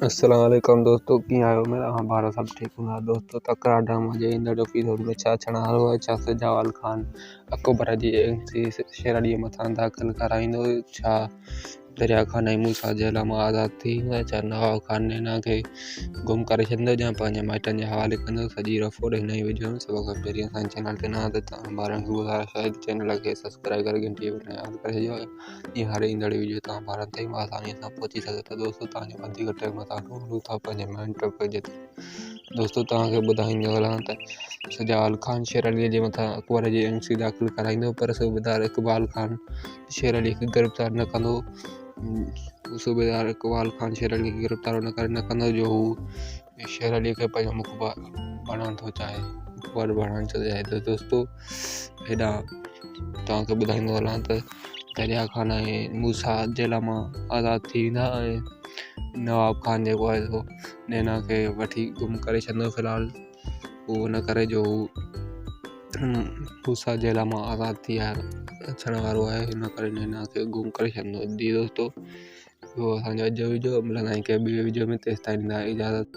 अस्सलामुअलैकुम दोस्तों की आयो मेरा हमारा सब ठीक हूँ दोस्तों तकरा ड्रामा जे इन एपिसोड में छा छणा है छा से जवाल खान अकबर जी शेरड़ी मथा दाखिल कराइंदो छा दरिया खान मूसा जेल में आज़ाद थी छा नवाब खान ने ना के गुम करे छंदो या पंहिंजे माइटनि जे हवाले कंदो सॼी रफोड़ हिन ई वीडियो में सभ खां पहिरीं असांजे चैनल ते नवां त ॿारनि खे गुज़ारिश आहे चैनल खे सब्सक्राइब करे घंटी बटन याद करे छॾियो ये हर ईंदड़ वीडियो तव्हां ॿारनि ताईं आसानी सां पहुची सघे त दोस्तों तव्हांखे वधीक टाइम सां हलूं था पंहिंजे मेन टॉपिक जे दोस्तों तव्हांखे ॿुधाईंदो हलां त जवाल खान शेर अलीअ जे मथां अकबर जी एमसी दाख़िल कराईंदो पर सूबेदार इकबाल खान शेर अलीअ खे गिरफ़्तार न कंदो। सूबेदार इकबाल खान शेर अली खे गिरफ़्तार न कंदो जो हू शेर अली खे पंहिंजो मुखबिर बणाइण थो चाहे त दोस्तों हेॾा तव्हांखे ॿुधाईंदो हलां त दरिया खान ऐं मूसा जेल मां आज़ाद थी वेंदा ऐं नवाब खान जेको आहे सो नैना खे वठी गुम करे छॾंदो फ़िलहाल उहो न करे जो मूसा जेल मां आज़ाद थी अचण वारो आहे हिन करे नैना खे गुम करे छॾंदो जी दोस्तों वो असांजो अॼु जो वीडियो मिलंदा आहियूं कंहिं ॿिए वीडियो में तेसिताईं ॾींदा इजाज़त।